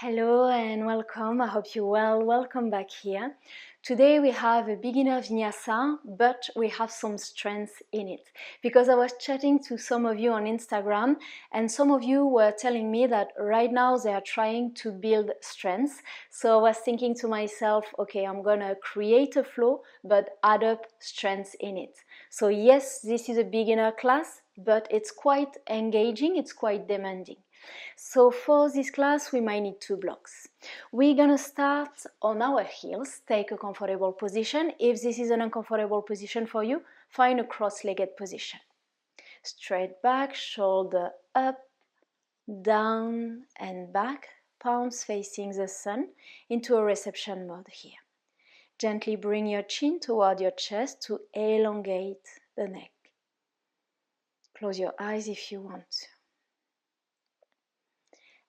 Hello and welcome. I hope you're well. Welcome back here. Today we have a beginner Vinyasa, but we have some strength in it. Because I was chatting to some of you on Instagram, and some of you were telling me that right now they are trying to build strength. So I was thinking to myself, okay, I'm gonna create a flow, but add up strength in it. So yes, this is a beginner class, but it's quite engaging, it's quite demanding. So for this class, we might need 2 blocks. We're gonna start on our heels, take a comfortable position. If this is an uncomfortable position for you, find a cross-legged position. Straight back, shoulder up, down and back, palms facing the sun into a reception mode here. Gently bring your chin toward your chest to elongate the neck. Close your eyes if you want to.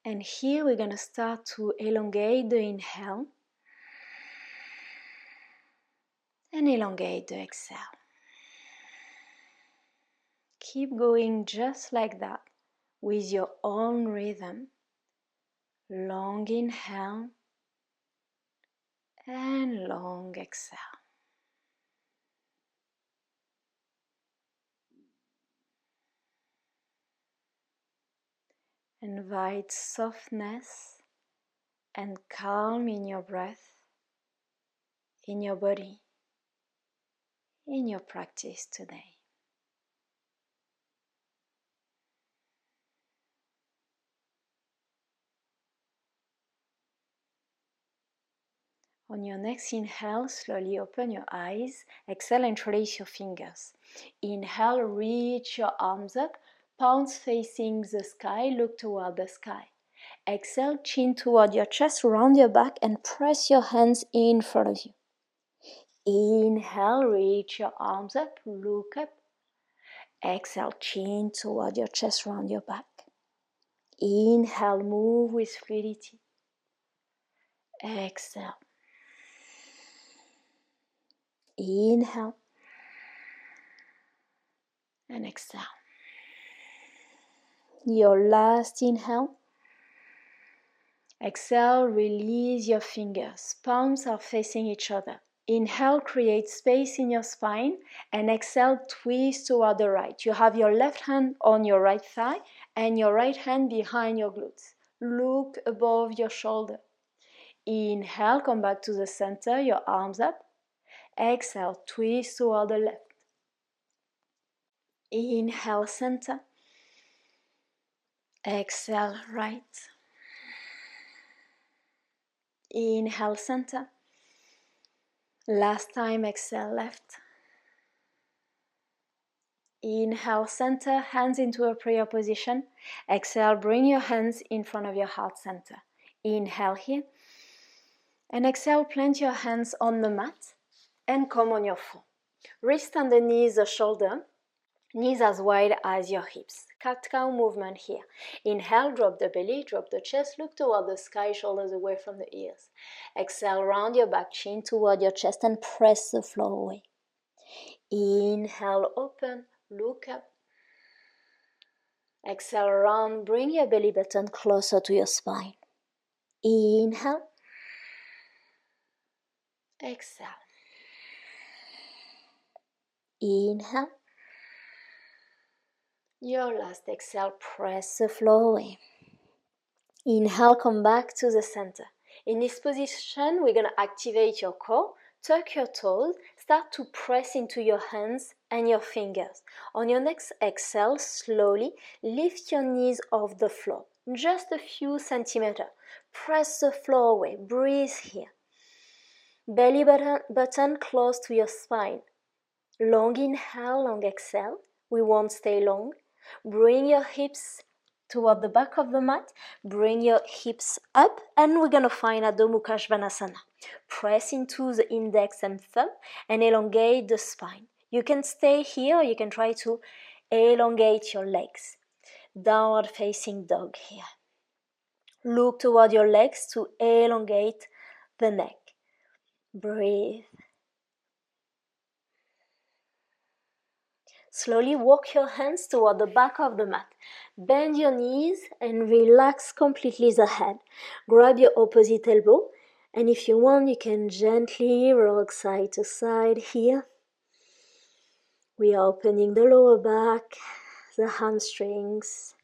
And here we're going to start to elongate the inhale and elongate the exhale. Keep going just like that with your own rhythm. Long inhale and long exhale. Invite softness and calm in your breath, in your body, in your practice today. On your next inhale, slowly open your eyes. Exhale, interlace your fingers. Inhale, reach your arms up, palms facing the sky, look toward the sky. Exhale, chin toward your chest, round your back and press your hands in front of you. Inhale, reach your arms up, look up. Exhale, chin toward your chest, round your back. Inhale, move with fluidity. Exhale. Inhale and exhale. Your last inhale. Exhale, release your fingers. Palms are facing each other. Inhale, create space in your spine, and exhale, twist toward the right. You have your left hand on your right thigh and your right hand behind your glutes. Look above your shoulder. Inhale, come back to the center, your arms up. Exhale, twist toward the left. Inhale, center. Exhale, right. Inhale, center. Last time, exhale, left. Inhale, center, hands into a prayer position. Exhale, bring your hands in front of your heart center. Inhale here. And exhale, plant your hands on the mat and come on your floor. Wrist underneath the shoulder, knees as wide as your hips. Cat-cow movement here. Inhale, drop the belly, drop the chest, look toward the sky, shoulders away from the ears. Exhale, round your back, chin toward your chest and press the floor away. Inhale, open, look up. Exhale, round, bring your belly button closer to your spine. Inhale. Exhale. Inhale. Your last exhale, press the floor away. Inhale, come back to the center. In this position, we're going to activate your core, tuck your toes, start to press into your hands and your fingers. On your next exhale, slowly lift your knees off the floor, just a few centimeters. Press the floor away, breathe here. Belly button close to your spine. Long inhale, long exhale. We won't stay long. Bring your hips toward the back of the mat. Bring your hips up and we're going to find Adho Mukha Svanasana. Press into the index and thumb and elongate the spine. You can stay here or you can try to elongate your legs. Downward facing dog here. Look toward your legs to elongate the neck. Breathe. Slowly walk your hands toward the back of the mat. Bend your knees and relax completely the head. Grab your opposite elbow, and if you want, you can gently rock side to side here. We are opening the lower back, the hamstrings,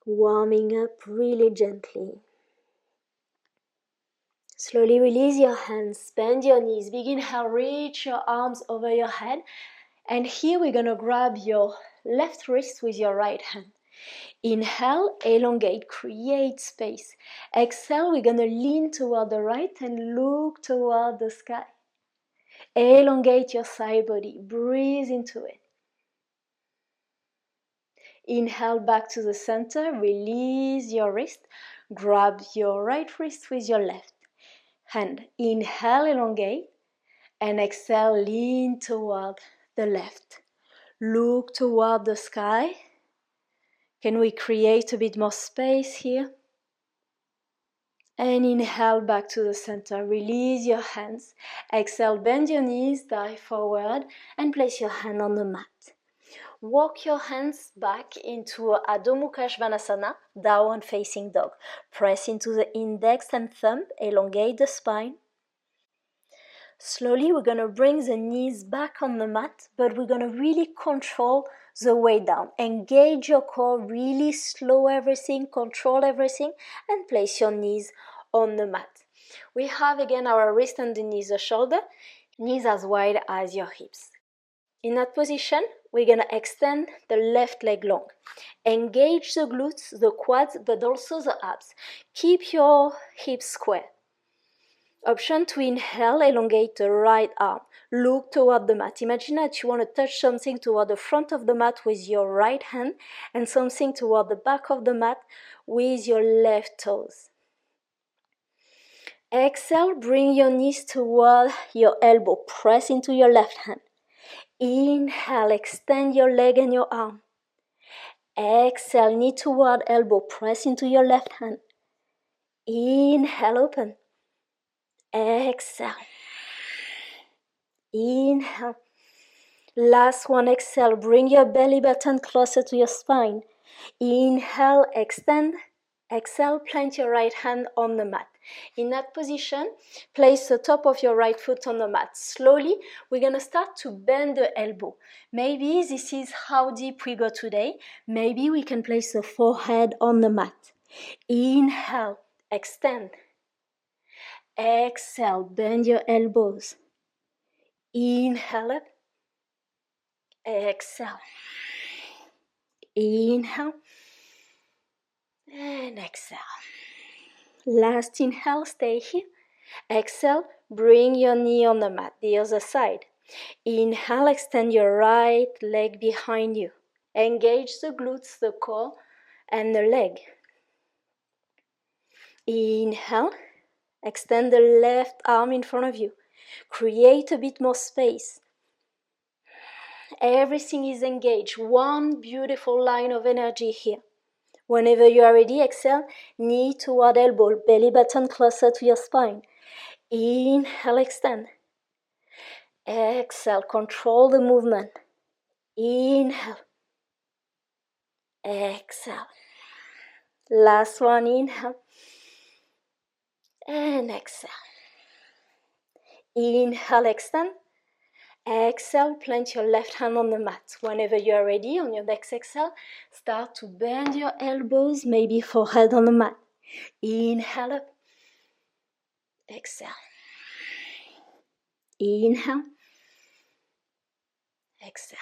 warming up really gently. Slowly release your hands, bend your knees, big inhale, reach your arms over your head. And here we're gonna grab your left wrist with your right hand. Inhale, elongate, create space. Exhale, we're gonna lean toward the right and look toward the sky. Elongate your side body, breathe into it. Inhale back to the center, release your wrist, grab your right wrist with your left hand. Inhale, elongate, and exhale, lean toward the left. Look toward the sky. Can we create a bit more space here? And inhale back to the center, release your hands. Exhale, bend your knees, dive forward, and place your hand on the mat. Walk your hands back into Adho Mukha Svanasana, downward facing dog. Press into the index and thumb, elongate the spine. Slowly we're going to bring the knees back on the mat, but we're going to really control the way down. Engage your core, really slow everything, control everything, and place your knees on the mat. We have again our wrist underneath the shoulder, knees as wide as your hips. In that position, we're going to extend the left leg long. Engage the glutes, the quads, but also the abs. Keep your hips square. Option to inhale, elongate the right arm. Look toward the mat. Imagine that you want to touch something toward the front of the mat with your right hand and something toward the back of the mat with your left toes. Exhale, bring your knees toward your elbow. Press into your left hand. Inhale, extend your leg and your arm. Exhale, knee toward elbow. Press into your left hand. Inhale, open. Exhale. Inhale. Last one, exhale. Bring your belly button closer to your spine. Inhale, extend. Exhale, plant your right hand on the mat. In that position, place the top of your right foot on the mat. Slowly, we're going to start to bend the elbow. Maybe this is how deep we go today. Maybe we can place the forehead on the mat. Inhale, extend. Exhale, bend your elbows. Inhale up. Exhale. Inhale. And exhale. Last inhale, stay here. Exhale, bring your knee on the mat, the other side. Inhale, extend your right leg behind you. Engage the glutes, the core, and the leg. Inhale, extend the left arm in front of you. Create a bit more space. Everything is engaged. One beautiful line of energy here. Whenever you are ready, exhale, knee toward elbow, belly button closer to your spine. Inhale, extend. Exhale, control the movement. Inhale. Exhale. Last one, inhale. And exhale. Inhale, extend. Exhale, plant your left hand on the mat. Whenever you are ready, on your next exhale, start to bend your elbows, maybe forehead on the mat. Inhale up. Exhale. Inhale. Exhale.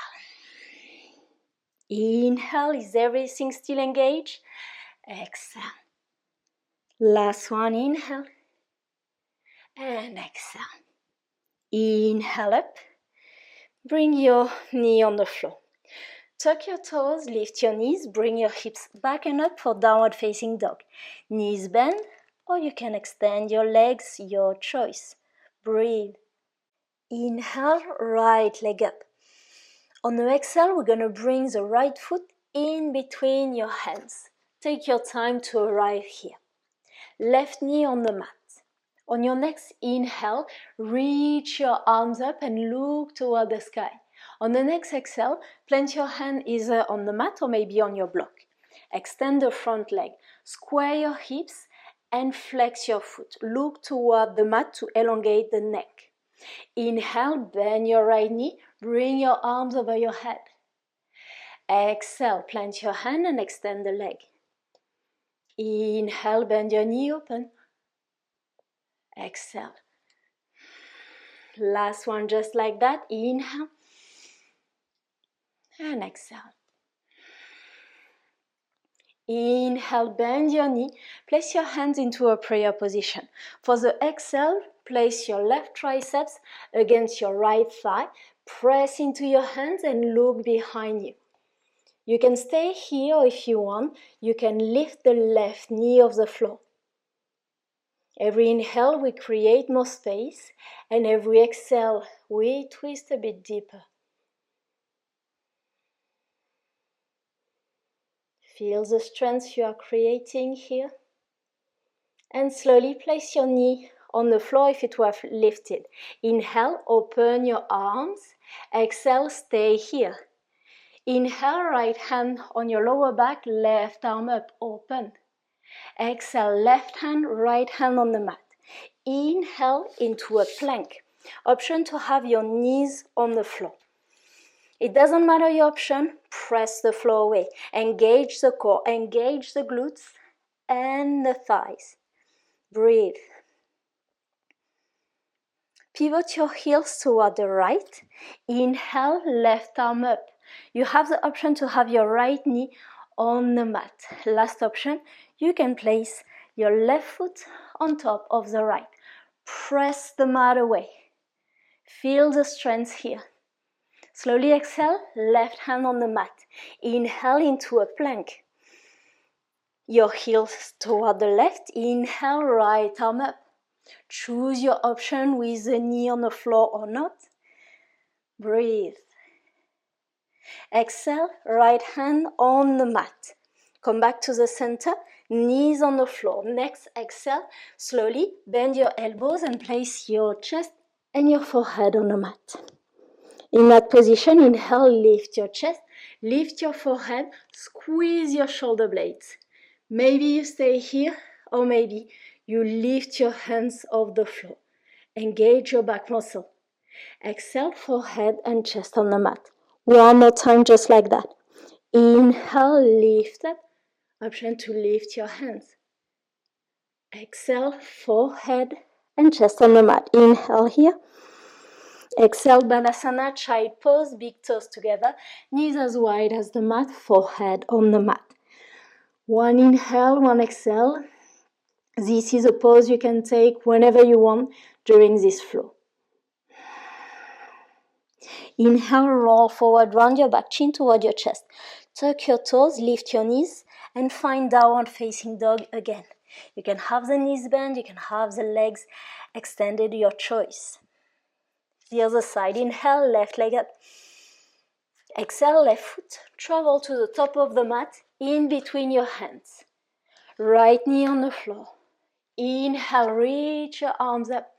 Inhale. Is everything still engaged? Exhale. Last one, inhale. And exhale. Inhale up. Bring your knee on the floor. Tuck your toes, lift your knees, bring your hips back and up for downward facing dog. Knees bend, or you can extend your legs, your choice. Breathe. Inhale, right leg up. On the exhale, we're going to bring the right foot in between your hands. Take your time to arrive here. Left knee on the mat. On your next inhale, reach your arms up and look toward the sky. On the next exhale, plant your hand either on the mat or maybe on your block. Extend the front leg, square your hips and flex your foot. Look toward the mat to elongate the neck. Inhale, bend your right knee, bring your arms over your head. Exhale, plant your hand and extend the leg. Inhale, bend your knee open. Exhale. Last one, just like that. Inhale and exhale. Inhale, bend your knee. Place your hands into a prayer position. For the exhale, place your left triceps against your right thigh. Press into your hands and look behind you. You can stay here if you want. You can lift the left knee off the floor. Every inhale, we create more space, and every exhale, we twist a bit deeper. Feel the strength you are creating here. And slowly place your knee on the floor if it were lifted. Inhale, open your arms. Exhale, stay here. Inhale, right hand on your lower back, left arm up, open. Exhale, left hand, right hand on the mat. Inhale into a plank. Option to have your knees on the floor. It doesn't matter your option, press the floor away. Engage the core, engage the glutes and the thighs. Breathe. Pivot your heels toward the right. Inhale, left arm up. You have the option to have your right knee on the mat. Last option, you can place your left foot on top of the right. Press the mat away. Feel the strength here. Slowly exhale, left hand on the mat. Inhale into a plank. Your heels toward the left. Inhale, right arm up. Choose your option with the knee on the floor or not. Breathe. Exhale, right hand on the mat. Come back to the center, knees on the floor. Next exhale, slowly bend your elbows and place your chest and your forehead on the mat. In that position, inhale, lift your chest, lift your forehead, squeeze your shoulder blades. Maybe you stay here, or maybe you lift your hands off the floor. Engage your back muscle. Exhale, forehead and chest on the mat. One more time, just like that. Inhale, lift up. Option to lift your hands. Exhale, forehead and chest on the mat. Inhale here. Exhale, Balasana, child pose, big toes together, knees as wide as the mat, forehead on the mat. One inhale, one exhale. This is a pose you can take whenever you want during this flow. Inhale, roll forward, round your back, chin toward your chest. Tuck your toes, lift your knees, and find downward facing dog again. You can have the knees bent, you can have the legs extended, your choice. The other side, inhale, left leg up. Exhale, left foot, travel to the top of the mat, in between your hands. Right knee on the floor. Inhale, reach your arms up.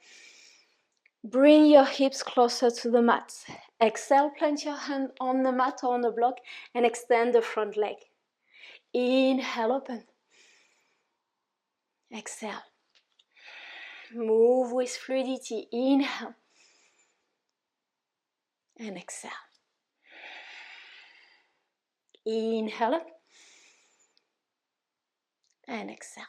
Bring your hips closer to the mat. Exhale, plant your hand on the mat or on the block and extend the front leg. Inhale, open. Exhale. Move with fluidity. Inhale. And exhale. Inhale up. And exhale.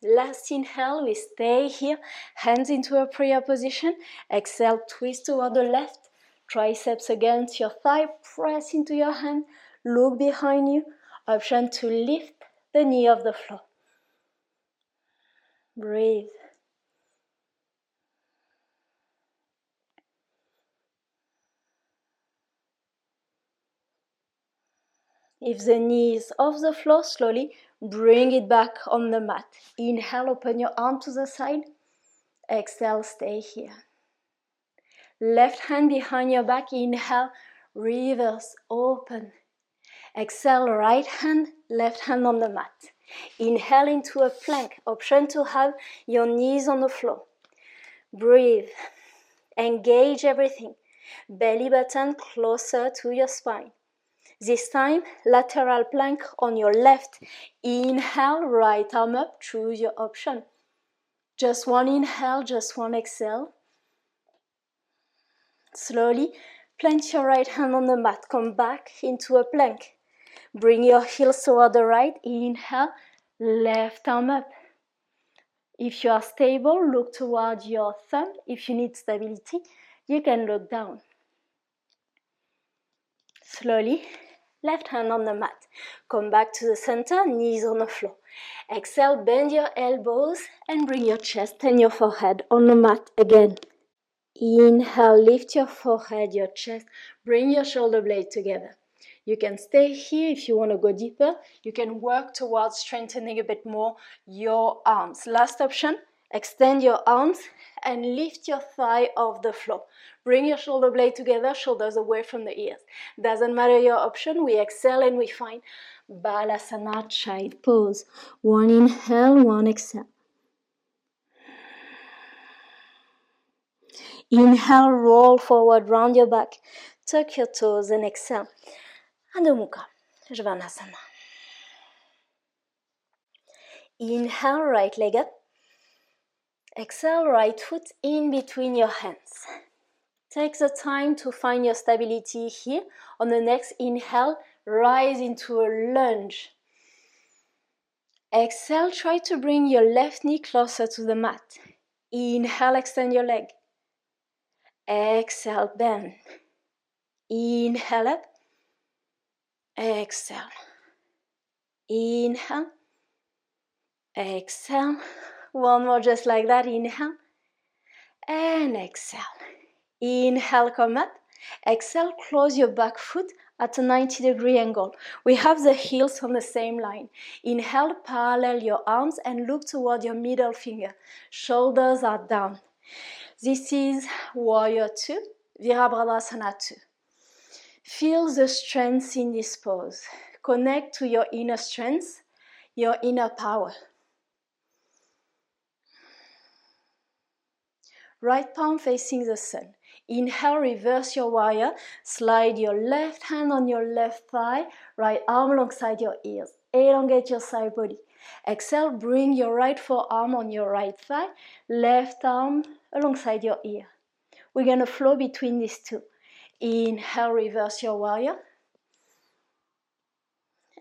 Last inhale, we stay here, hands into a prayer position. Exhale, twist toward the left, triceps against your thigh, press into your hand, look behind you. Option to lift the knee off the floor. Breathe. If the knee is off the floor, slowly bring it back on the mat. Inhale, open your arm to the side. Exhale, stay here. Left hand behind your back. Inhale, reverse, open. Exhale, right hand, left hand on the mat. Inhale into a plank. Option to have your knees on the floor. Breathe. Engage everything. Belly button closer to your spine. This time, lateral plank on your left. Inhale, right arm up, choose your option. Just one inhale, just one exhale. Slowly, plant your right hand on the mat. Come back into a plank. Bring your heels toward the right. Inhale, left arm up. If you are stable, look toward your thumb. If you need stability, you can look down. Slowly, left hand on the mat. Come back to the center, knees on the floor. Exhale, bend your elbows and bring your chest and your forehead on the mat again. Inhale, lift your forehead, your chest, bring your shoulder blade together. You can stay here if you want to go deeper. You can work towards strengthening a bit more your arms. Last option, extend your arms and lift your thigh off the floor. Bring your shoulder blade together, shoulders away from the ears. Doesn't matter your option, we exhale and we find Balasana Child Pose. One inhale, one exhale. Inhale, roll forward, round your back. Tuck your toes and exhale. Adho Mukha, Svanasana. Inhale, right leg up. Exhale, right foot in between your hands. Take the time to find your stability here. On the next inhale, rise into a lunge. Exhale, try to bring your left knee closer to the mat. Inhale, extend your leg. Exhale, bend. Inhale up. Exhale. Inhale. Exhale. One more just like that. Inhale. And exhale. Inhale, come up. Exhale, close your back foot at a 90-degree angle. We have the heels on the same line. Inhale, parallel your arms and look toward your middle finger. Shoulders are down. This is Warrior 2, Virabhadrasana 2. Feel the strength in this pose. Connect to your inner strength, your inner power. Right palm facing the sun. Inhale, reverse your warrior. Slide your left hand on your left thigh, right arm alongside your ears. Elongate your side body. Exhale, bring your right forearm on your right thigh, left arm alongside your ear. We're going to flow between these two. Inhale, reverse your warrior.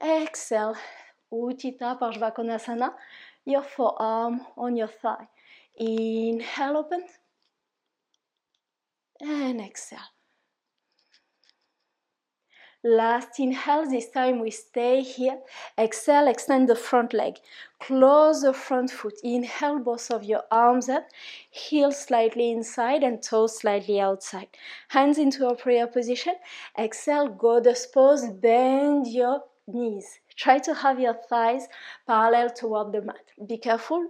Exhale, Utthita Parsvakonasana, your forearm on your thigh. Inhale, open. And exhale. Last inhale, this time we stay here. Exhale, extend the front leg. Close the front foot. Inhale, both of your arms up. Heels slightly inside and toes slightly outside. Hands into a prayer position. Exhale, goddess pose. Bend your knees. Try to have your thighs parallel toward the mat. Be careful.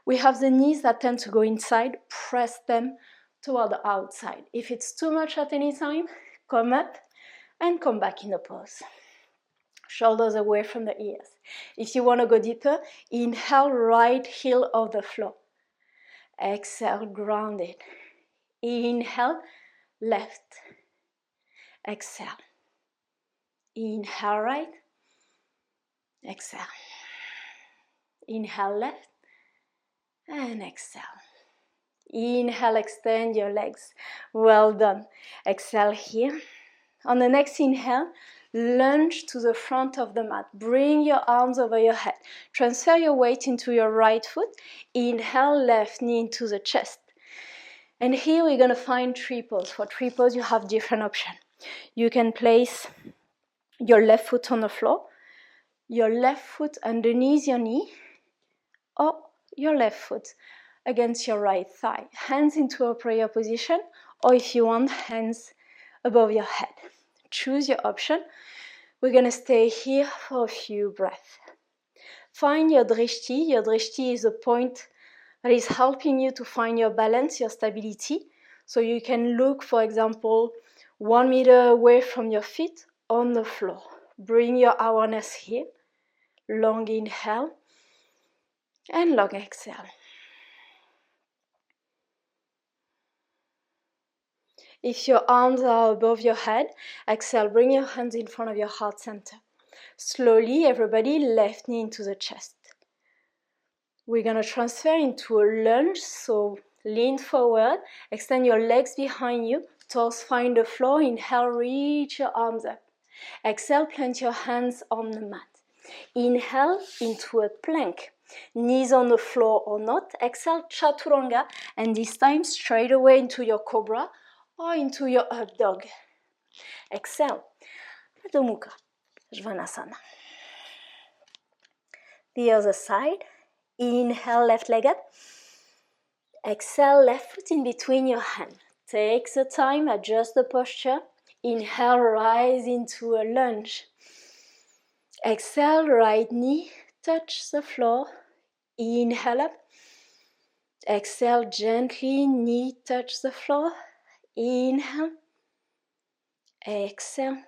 We have the knees that tend to go inside. Press them toward the outside. If it's too much at any time, come up and come back in a pose. Shoulders away from the ears. If you want to go deeper, inhale, right heel off the floor. Exhale, grounded. Inhale, left. Exhale. Inhale, right. Exhale. Inhale, left. And exhale. Inhale, extend your legs. Well done. Exhale here. On the next inhale, lunge to the front of the mat. Bring your arms over your head. Transfer your weight into your right foot. Inhale, left knee into the chest. And here we're going to find tree pose. For tree pose, you have different options. You can place your left foot on the floor, your left foot underneath your knee, or your left foot against your right thigh. Hands into a prayer position, or if you want, hands above your head. Choose your option. We're going to stay here for a few breaths. Find your drishti. Your drishti is a point that is helping you to find your balance, your stability. So you can look, for example, 1 meter away from your feet on the floor. Bring your awareness here. Long inhale and long exhale. If your arms are above your head, exhale, bring your hands in front of your heart center. Slowly, everybody, left knee into the chest. We're going to transfer into a lunge, so lean forward, extend your legs behind you, toes find the floor, inhale, reach your arms up. Exhale, plant your hands on the mat. Inhale into a plank. Knees on the floor or not. Exhale, chaturanga, and this time straight away into your cobra or into your up dog. Exhale, Adho Mukha, Svanasana. The other side. Inhale, left leg up. Exhale, left foot in between your hands. Take the time, adjust the posture. Inhale, rise into a lunge. Exhale, right knee, touch the floor. Inhale up. Exhale, gently, knee touch the floor. Inhale. Exhale.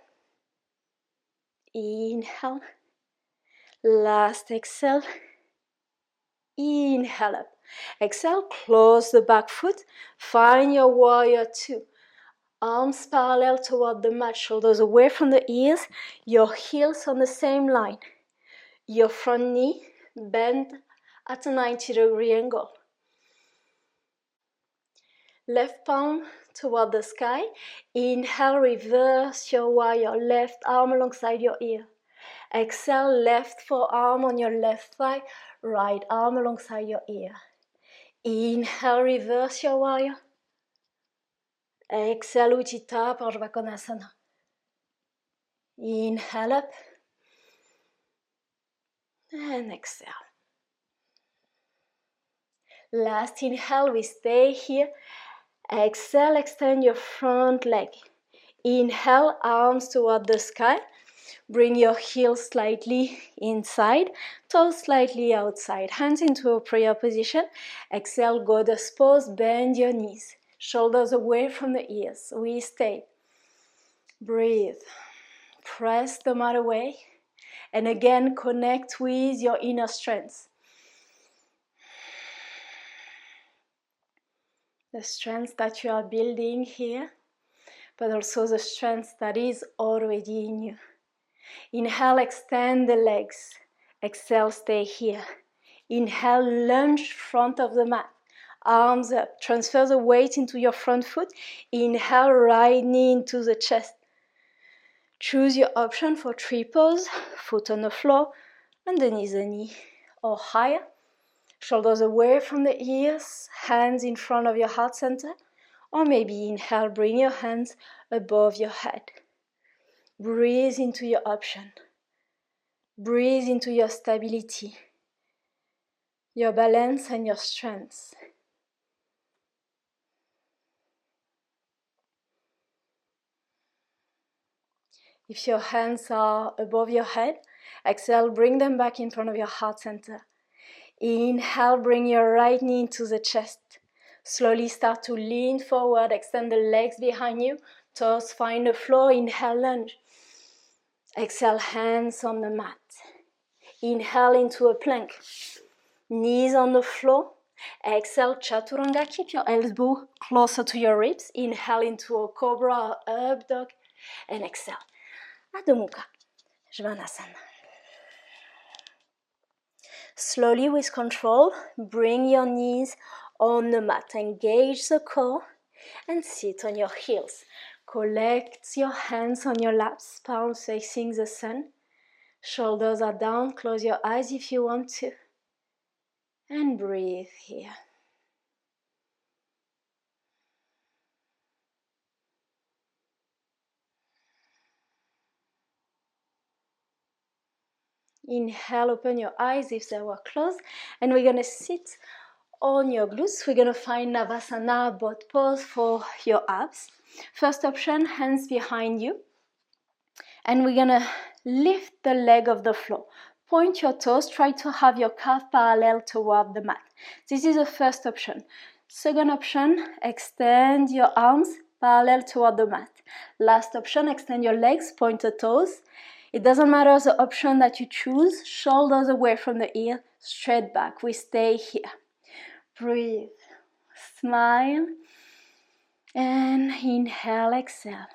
Inhale. Last exhale. Inhale up. Exhale, close the back foot. Find your warrior two. Arms parallel toward the mat, shoulders away from the ears. Your heels on the same line. Your front knee bend at a 90-degree angle. Left palm toward the sky. Inhale, reverse your warrior. Left arm alongside your ear. Exhale, left forearm on your left thigh. Right arm alongside your ear. Inhale, reverse your warrior. Exhale, Utthita Parvakonasana. Inhale up. And exhale. Last inhale, we stay here. Exhale, extend your front leg. Inhale, arms toward the sky. Bring your heels slightly inside, toes slightly outside. Hands into a prayer position. Exhale, goddess pose, bend your knees. Shoulders away from the ears. We stay. Breathe. Press the mat away. And again, connect with your inner strength. The strength that you are building here, but also the strength that is already in you. Inhale, extend the legs. Exhale, stay here. Inhale, lunge front of the mat. Arms up. Transfer the weight into your front foot. Inhale, right knee into the chest. Choose your option for tree pose. Foot on the floor, underneath the knee or higher. Shoulders away from the ears, hands in front of your heart center. Or maybe inhale, bring your hands above your head. Breathe into your option. Breathe into your stability, your balance and your strength. If your hands are above your head, exhale, bring them back in front of your heart center. Inhale, bring your right knee into the chest. Slowly start to lean forward, extend the legs behind you. Toes find the floor, inhale, lunge. Exhale, hands on the mat. Inhale into a plank. Knees on the floor. Exhale, chaturanga. Keep your elbow closer to your ribs. Inhale into a cobra or up dog. And exhale, Adho Mukha, Svanasana. Slowly with control, bring your knees on the mat. Engage the core and sit on your heels. Collect your hands on your laps, palms facing the sun. Shoulders are down, close your eyes if you want to. And breathe here. Inhale, open your eyes if they were closed. And we're going to sit on your glutes. We're going to find Navasana, boat pose for your abs. First option, hands behind you. And we're going to lift the leg off the floor. Point your toes. Try to have your calf parallel toward the mat. This is the first option. Second option, extend your arms parallel toward the mat. Last option, extend your legs, point the toes. It doesn't matter the option that you choose. Shoulders away from the ear, straight back. We stay here. Breathe. Smile. And inhale, exhale.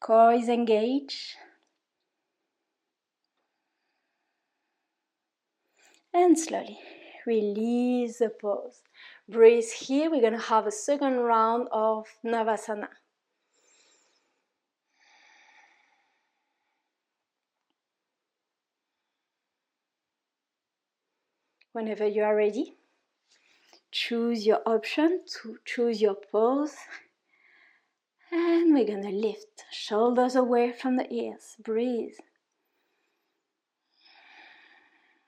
Core is engaged. And slowly release the pause. Breathe here. We're going to have a second round of Navasana. Whenever you are ready, choose your option to choose your pose. And we're going to lift shoulders away from the ears. Breathe.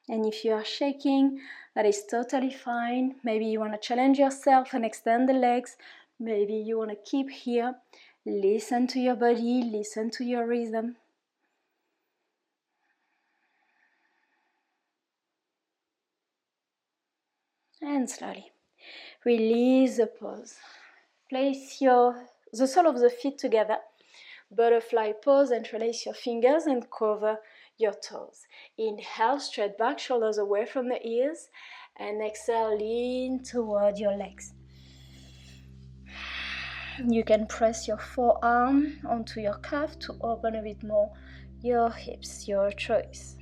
And if you are shaking, that is totally fine. Maybe you want to challenge yourself and extend the legs. Maybe you want to keep here. Listen to your body, listen to your rhythm. And slowly release the pose. Place the sole of the feet together. Butterfly pose, interlace your fingers and cover your toes. Inhale, straight back, shoulders away from the ears. And exhale, lean toward your legs. You can press your forearm onto your calf to open a bit more your hips, your choice.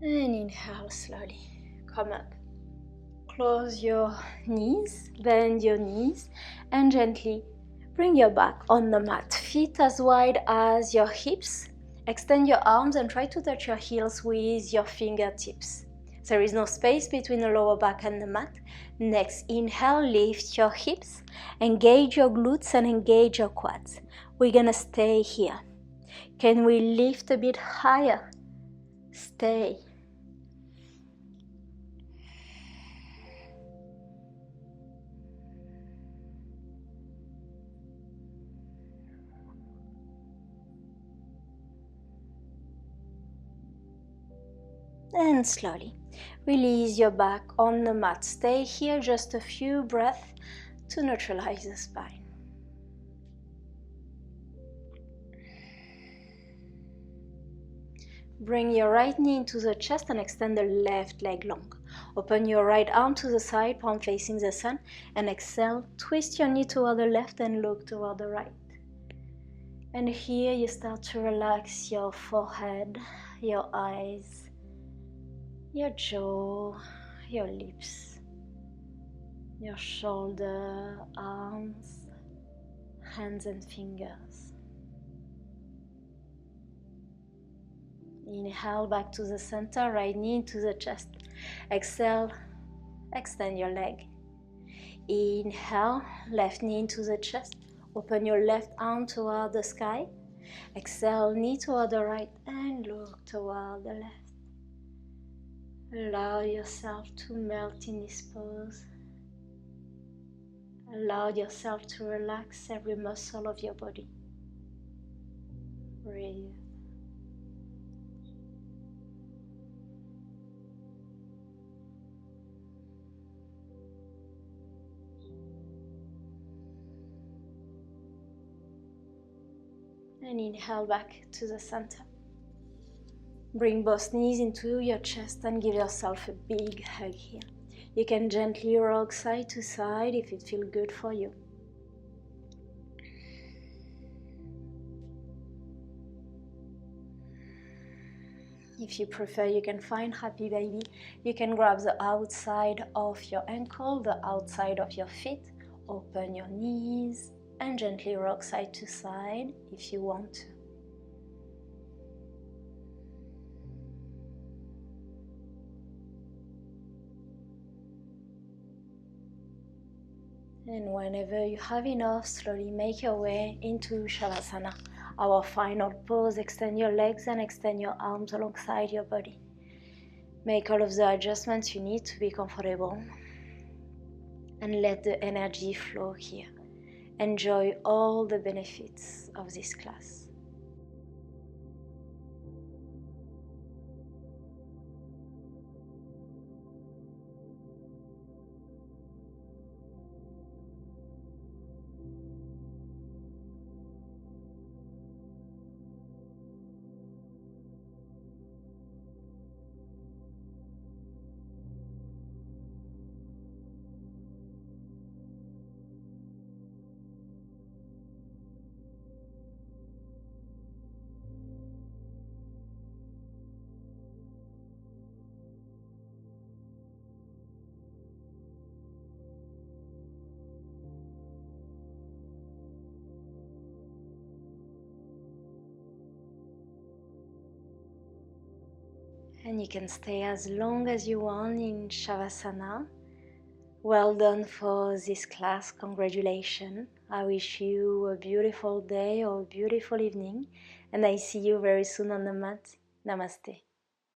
And inhale slowly, come up. Close your knees, bend your knees, and gently bring your back on the mat. Feet as wide as your hips. Extend your arms and try to touch your heels with your fingertips. There is no space between the lower back and the mat. Next, inhale, lift your hips, engage your glutes and engage your quads. We're gonna stay here. Can we lift a bit higher? Stay. And slowly release your back on the mat. Stay here just a few breaths to neutralize the spine. Bring your right knee into the chest and extend the left leg long. Open your right arm to the side, palm facing the sun, and exhale. Twist your knee toward the left and look toward the right. And here you start to relax your forehead, your eyes, your jaw, your lips, your shoulder, arms, hands and fingers. Inhale back to the center, right knee into the chest. Exhale, extend your leg. Inhale, left knee into the chest. Open your left arm toward the sky. Exhale, knee toward the right and look toward the left. Allow yourself to melt in this pose. Allow yourself to relax every muscle of your body. Breathe. And inhale back to the center. Bring both knees into your chest and give yourself a big hug here. You can gently rock side to side if it feels good for you. If you prefer, you can find happy baby. You can grab the outside of your ankle, the outside of your feet, open your knees and gently rock side to side if you want to. And whenever you have enough, slowly make your way into Shavasana. Our final pose, extend your legs and extend your arms alongside your body. Make all of the adjustments you need to be comfortable. And let the energy flow here. Enjoy all the benefits of this class. And you can stay as long as you want in Shavasana. Well done for this class, congratulations. I wish you a beautiful day or a beautiful evening, and I see you very soon on the mat. Namaste.